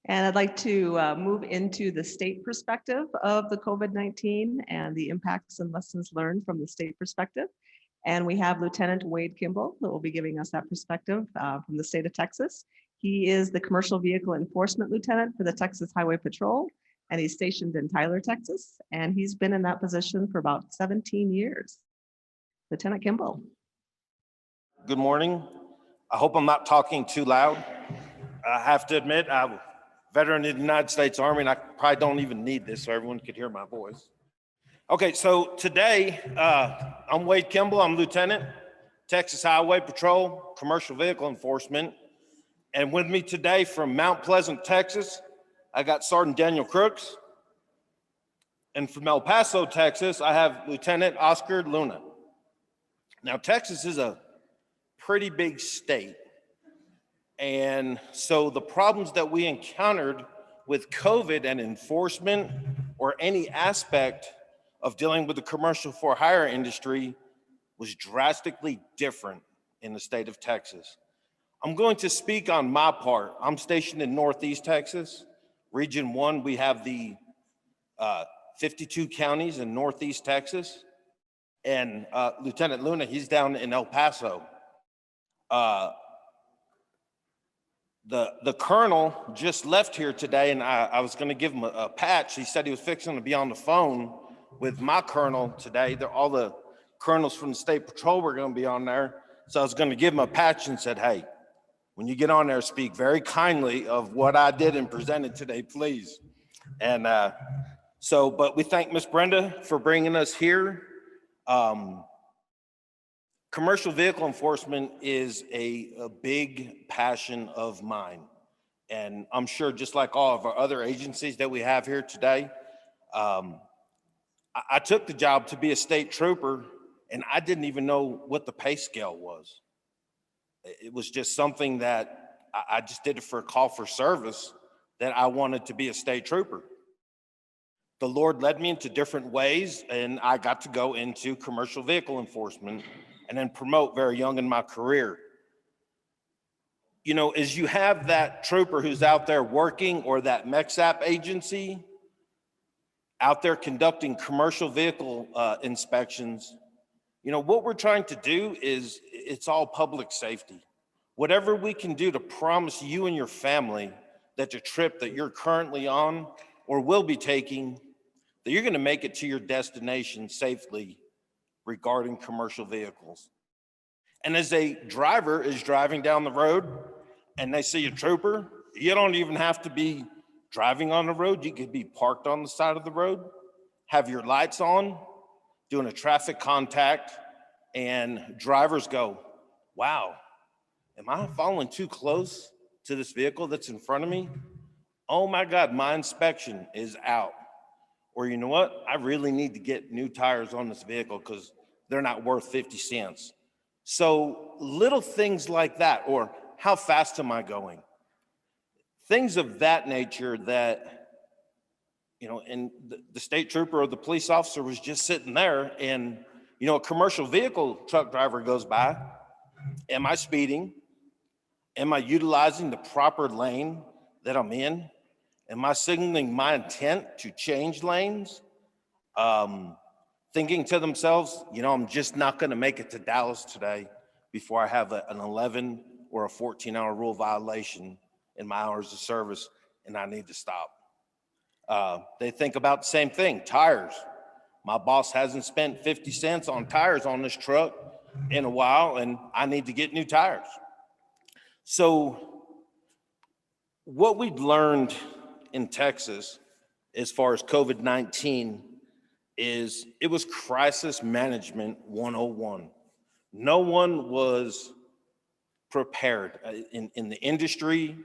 And I'd like to move into the state perspective of the COVID-19 and the impacts and lessons learned from the state perspective. And we have Lieutenant Wade Kimball that will be giving us that perspective from the state of Texas. He is the Commercial Vehicle Enforcement Lieutenant for the Texas Highway Patrol, and he's stationed in Tyler, Texas. And he's been in that position for about 17 years. Lieutenant Kimball. Good morning. I hope I'm not talking too loud. I have to admit, I'm a veteran of the United States Army, and I probably don't even need this so everyone could hear my voice. Okay, so today, I'm Wade Kimball. I'm Lieutenant, Texas Highway Patrol, Commercial Vehicle Enforcement. And with me today from Mount Pleasant, Texas, I got Sergeant Daniel Crooks. And from El Paso, Texas, I have Lieutenant Oscar Luna. Now, Texas is a pretty big state. And so the problems that we encountered with COVID and enforcement or any aspect of dealing with the commercial for hire industry was drastically different in the state of Texas. I'm going to speak on my part. I'm stationed in Northeast Texas. Region 1, we have the 52 counties in Northeast Texas. And Lieutenant Luna, he's down in El Paso. The colonel just left here today, and I was gonna give him a patch. He said he was fixing to be on the phone with my colonel today. All the colonels from the state patrol were gonna be on there. So I was gonna give him a patch and said, hey, when you get on there, speak very kindly of what I did and presented today, please. And but we thank Miss Brenda for bringing us here. Commercial vehicle enforcement is a big passion of mine. And I'm sure just like all of our other agencies that we have here today, I took the job to be a state trooper, and I didn't even know what the pay scale was. It was just something that I just did it for a call for service, that I wanted to be a state trooper. The Lord led me into different ways, and I got to go into commercial vehicle enforcement and then promote very young in my career. You know, as you have that trooper who's out there working, or that MEXAP agency out there conducting commercial vehicle inspections, you know, what we're trying to do is, it's all public safety. Whatever we can do to promise you and your family that the trip that you're currently on or will be taking, that you're gonna make it to your destination safely regarding commercial vehicles. And as a driver is driving down the road and they see a trooper, you don't even have to be driving on the road. You could be parked on the side of the road, have your lights on, doing a traffic contact, and drivers go, wow, am I following too close to this vehicle that's in front of me? Oh my God, my inspection is out. Or you know what? I really need to get new tires on this vehicle because they're not worth 50 cents. So little things like that, or how fast am I going? Things of that nature that, you know, and the state trooper or the police officer was just sitting there, and, you know, a commercial vehicle truck driver goes by. Am I speeding? Am I utilizing the proper lane that I'm in? Am I signaling my intent to change lanes? Thinking to themselves, you know, I'm just not gonna make it to Dallas today before I have an 11 or a 14-hour rule violation in my hours of service, and I need to stop. They think about the same thing, tires. My boss hasn't spent 50 cents on tires on this truck in a while, and I need to get new tires. So what we've learned in Texas as far as COVID-19 is it was crisis management 101. No one was prepared in the industry.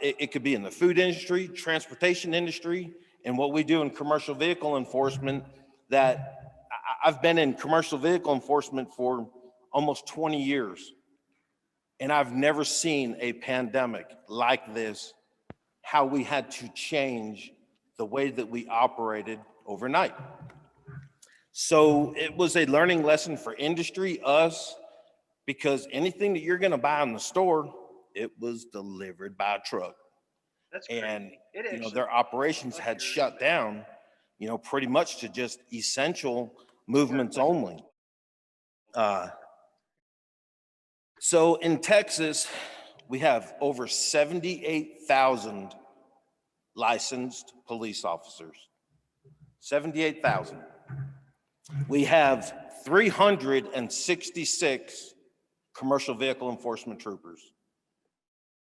It could be in the food industry, transportation industry, and what we do in commercial vehicle enforcement. That I've been in commercial vehicle enforcement for almost 20 years, and I've never seen a pandemic like this, how we had to change the way that we operated overnight. So it was a learning lesson for industry, us, because anything that you're gonna buy in the store, it was delivered by a truck. That's And, crazy. It actually, their operations had shut down, pretty much to just essential movements only. So in Texas, we have over 78,000 licensed police officers. 78,000. We have 366 commercial vehicle enforcement troopers.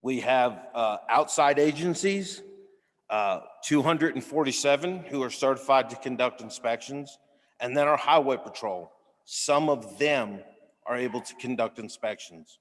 We have outside agencies, 247 who are certified to conduct inspections, and then our highway patrol. Some of them are able to conduct inspections.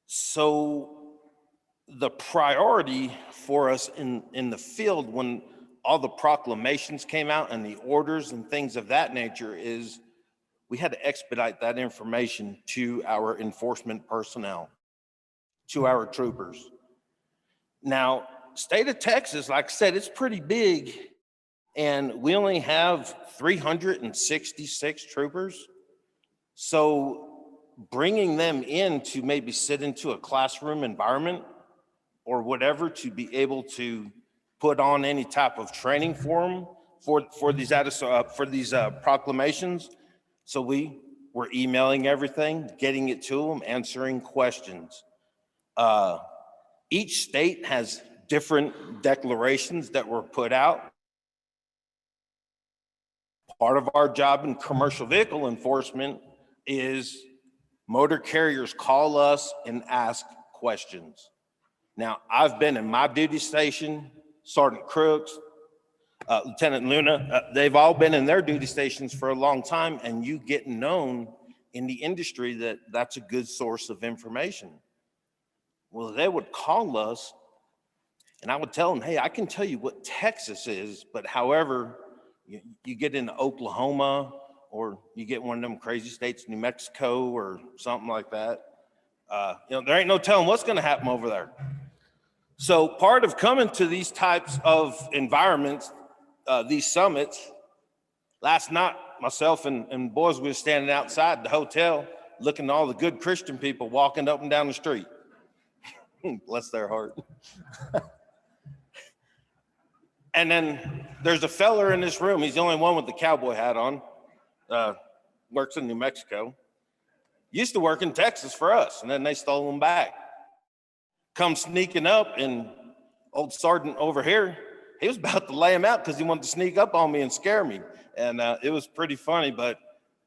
So the priority for us in the field when all the proclamations came out and the orders and things of that nature is we had to expedite that information to our enforcement personnel, to our troopers. Now, state of Texas, like I said, it's pretty big, and we only have 366 troopers. So bringing them in to maybe sit into a classroom environment or whatever to be able to put on any type of training for them for these proclamations. So we were emailing everything, getting it to them, answering questions. Each state has different declarations that were put out. Part of our job in commercial vehicle enforcement is motor carriers call us and ask questions. Now, I've been in my duty station, Sergeant Crooks, Lieutenant Luna, they've all been in their duty stations for a long time, and you get known in the industry that that's a good source of information. Well, they would call us, and I would tell them, hey, I can tell you what Texas is, but however, you get into Oklahoma, or you get one of them crazy states, New Mexico, or something like that. There ain't no telling what's gonna happen over there. So part of coming to these types of environments, these summits, last night, myself and boys, we were standing outside the hotel looking at all the good Christian people walking up and down the street. Bless their heart. And then there's a fella in this room, he's the only one with the cowboy hat on, works in New Mexico. Used to work in Texas for us, and then they stole him back. Come sneaking up, and old sergeant over here, he was about to lay him out because he wanted to sneak up on me and scare me. And it was pretty funny, but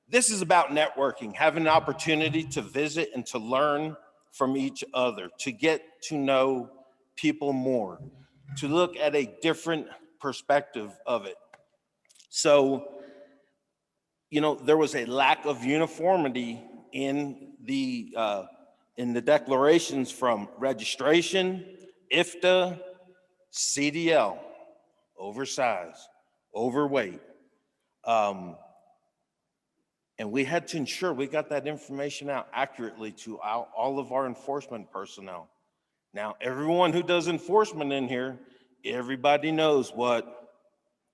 this is about networking, having an opportunity to visit and to learn from each other, to get to know people more, to look at a different perspective of it. So, there was a lack of uniformity in the declarations from registration, IFTA, CDL, oversized, overweight. And we had to ensure we got that information out accurately to all of our enforcement personnel. Now, everyone who does enforcement in here, everybody knows what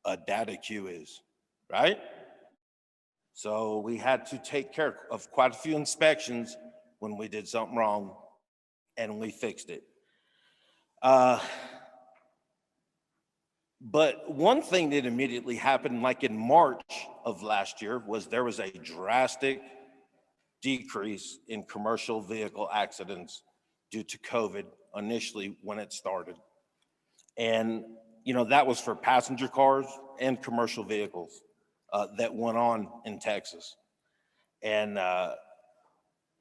a data queue is, right? So we had to take care of quite a few inspections when we did something wrong, and we fixed it. But one thing that immediately happened, like in March of last year, was there was a drastic decrease in commercial vehicle accidents due to COVID initially when it started. And, that was for passenger cars and commercial vehicles that went on in Texas. And,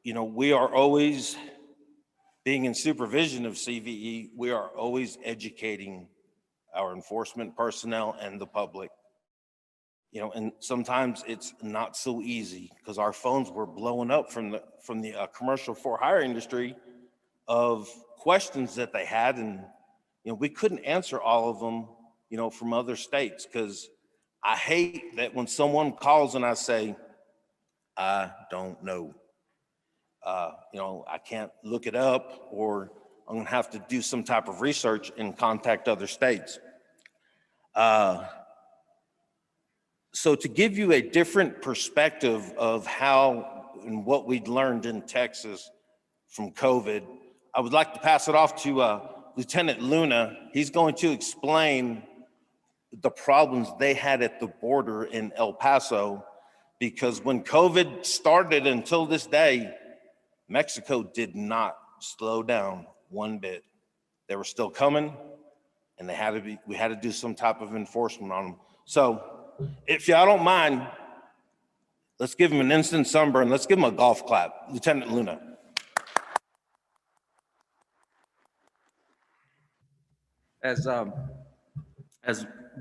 we are always, being in supervision of CVE, we are always educating our enforcement personnel and the public. And sometimes it's not so easy because our phones were blowing up from the commercial for-hire industry of questions that they had, and we couldn't answer all of them, from other states, because I hate that when someone calls and I say, I don't know. I can't look it up, or I'm gonna have to do some type of research and contact other states. So to give you a different perspective of how and what we'd learned in Texas from COVID, I would like to pass it off to Lieutenant Luna. He's going to explain the problems they had at the border in El Paso, because when COVID started until this day, Mexico did not slow down one bit. They were still coming, and we had to do some type of enforcement on them. So if y'all don't mind, let's give him an instant sunburn. Let's give him a golf clap. Lieutenant Luna. As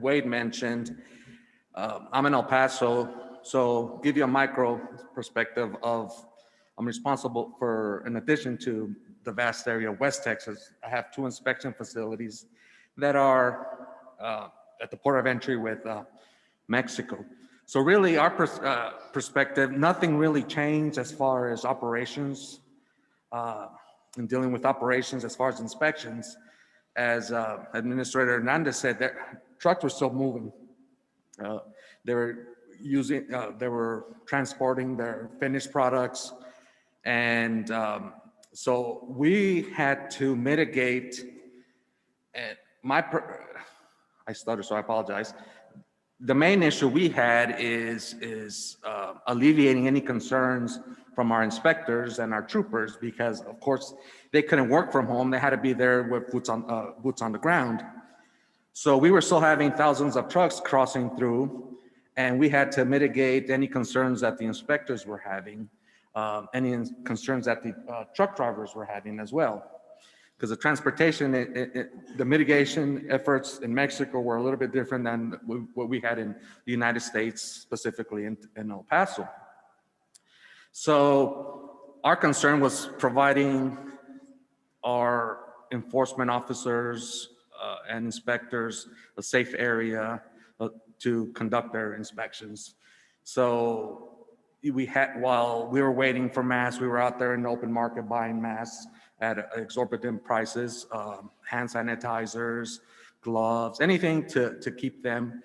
Wade mentioned, I'm in El Paso, so give you a micro perspective of, I'm responsible for, in addition to the vast area of West Texas, I have 2 inspection facilities that are at the port of entry with Mexico. So really our perspective, nothing really changed as far as operations and dealing with operations as far as inspections. As Administrator Hernandez said, that trucks were still moving. They were transporting their finished products. And so we had to mitigate, and I stutter, so I apologize. The main issue we had is alleviating any concerns from our inspectors and our troopers, because of course they couldn't work from home. They had to be there with boots on the ground. So we were still having thousands of trucks crossing through, and we had to mitigate any concerns that the inspectors were having, any concerns that the truck drivers were having as well. Because the transportation, the mitigation efforts in Mexico were a little bit different than what we had in the United States, specifically in El Paso. So our concern was providing our enforcement officers and inspectors a safe area to conduct their inspections. So while we were waiting for masks, we were out there in the open market buying masks at exorbitant prices, hand sanitizers, gloves, anything to keep them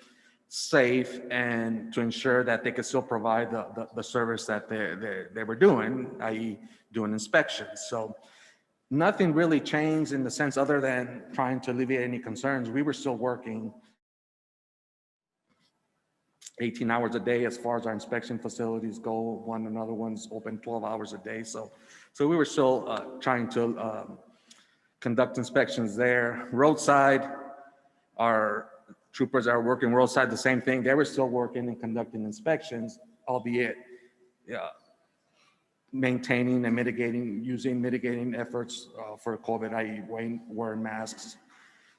safe and to ensure that they could still provide the service that they were doing, i.e. doing inspections. So nothing really changed in the sense other than trying to alleviate any concerns. We were still working 18 hours a day as far as our inspection facilities go. Another one's open 12 hours a day. So we were still trying to conduct inspections there. Roadside, our troopers are working roadside, the same thing. They were still working and conducting inspections, albeit maintaining and using mitigating efforts for COVID, i.e. wearing masks,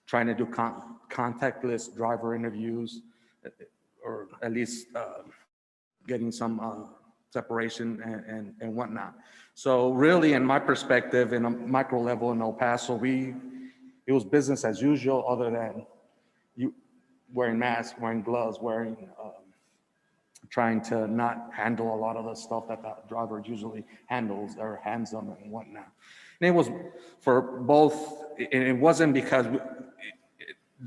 trying to do contactless driver interviews, or at least getting some separation and whatnot. So really, in my perspective, in a micro level in El Paso, it was business as usual, other than you wearing masks, wearing gloves, trying to not handle a lot of the stuff that the driver usually handles or hands them and whatnot. And it was for both, and it wasn't because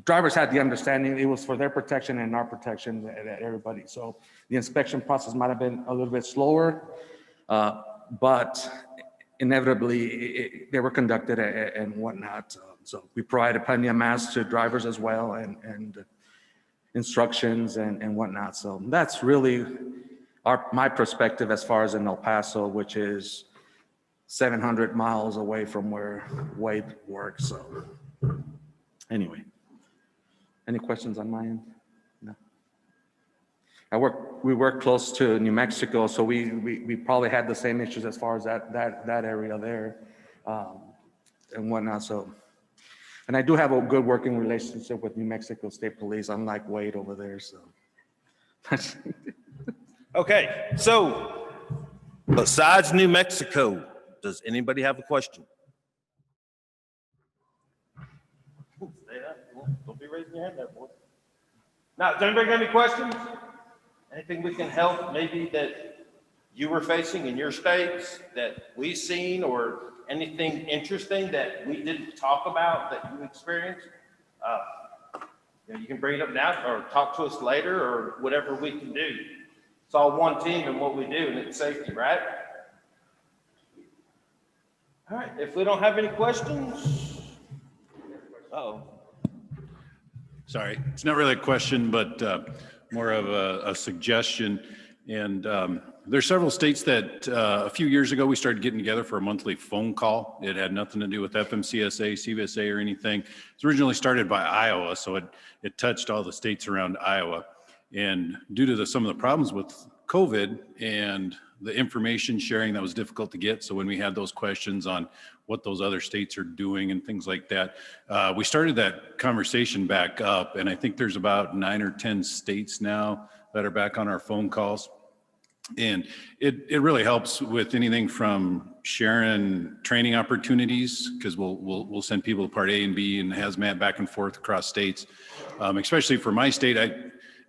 drivers had the understanding, it was for their protection and our protection, everybody. So the inspection process might have been a little bit slower, but inevitably they were conducted and whatnot. So we provided plenty of masks to drivers as well, and instructions and whatnot. So that's really my perspective as far as in El Paso, which is 700 miles away from where Wade works. So anyway, any questions on my end? No. We work close to New Mexico, so we probably had the same issues as far as that area there and whatnot. So, and I do have a good working relationship with New Mexico State Police, unlike Wade over there. So, okay. So, besides New Mexico, does anybody have a question? Stay up. Don't be raising your hand there, boy. Now, does anybody got any questions? Anything we can help, maybe that you were facing in your states that we've seen, or anything interesting that we didn't talk about that you experienced? You can bring it up now or talk to us later, or whatever we can do. It's all one team in what we do, and it's safety, right? All right, if we don't have any questions, Uh-oh. Sorry, it's not really a question, but more of a suggestion. And there's several states that a few years ago, we started getting together for a monthly phone call. It had nothing to do with FMCSA, CVSA, or anything. It was originally started by Iowa, so it touched all the states around Iowa. And due to some of the problems with COVID and the information sharing that was difficult to get, so when we had those questions on what those other states are doing and things like that, we started that conversation back up. And I think there's about 9 or 10 states now that are back on our phone calls. And it really helps with anything from sharing training opportunities, because we'll send people to part A and B and hazmat back and forth across states. Especially for my state,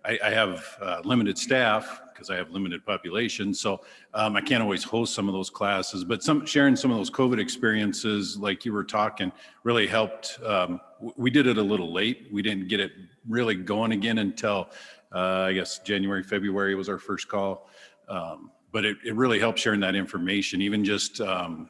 I have limited staff because I have limited population. So I can't always host some of those classes, but sharing some of those COVID experiences, like you were talking, really helped. We did it a little late. We didn't get it really going again until I guess January, February was our first call. But it really helped sharing that information, even just having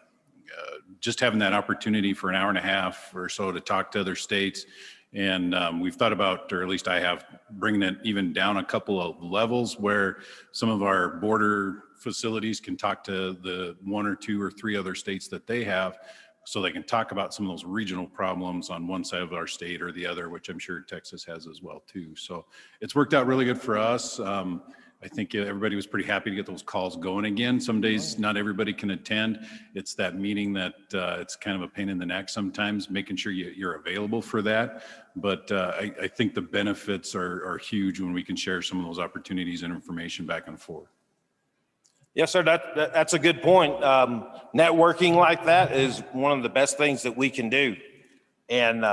that opportunity for an hour and a half or so to talk to other states. And we've thought about, or at least I have, bringing it even down a couple of levels where some of our border facilities can talk to the 1 or 2 or 3 other states that they have, so they can talk about some of those regional problems on one side of our state or the other, which I'm sure Texas has as well too. So it's worked out really good for us. I think everybody was pretty happy to get those calls going again. Some days not everybody can attend. It's that meeting that it's kind of a pain in the neck sometimes, making sure you're available for that. But I think the benefits are huge when we can share some of those opportunities and information back and forth. Yes, sir. That's a good point. Networking like that is one of the best things that we can do. And,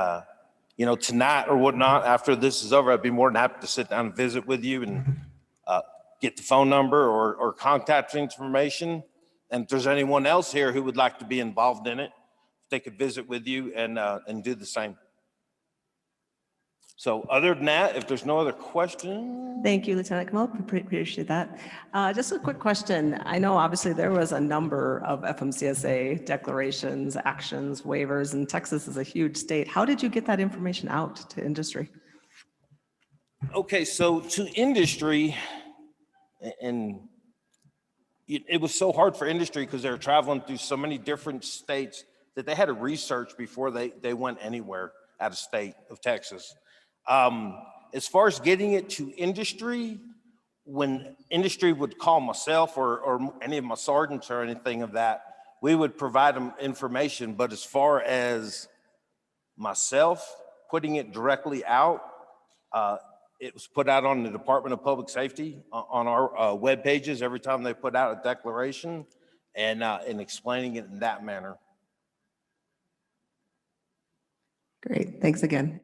tonight or whatnot, after this is over, I'd be more than happy to sit down and visit with you and get the phone number or contact information. And if there's anyone else here who would like to be involved in it, they could visit with you and do the same. So other than that, if there's no other questions. Thank you, Lieutenant Camille. Appreciate that. Just a quick question. I know obviously there was a number of FMCSA declarations, actions, waivers, and Texas is a huge state. How did you get that information out to industry? Okay, so to industry, and it was so hard for industry because they were traveling through so many different states that they had to research before they went anywhere out of state of Texas. As far as getting it to industry, when industry would call myself or any of my sergeants or anything of that, we would provide them information. But as far as myself putting it directly out, it was put out on the Department of Public Safety on our web pages every time they put out a declaration, and explaining it in that manner. Great, thanks again.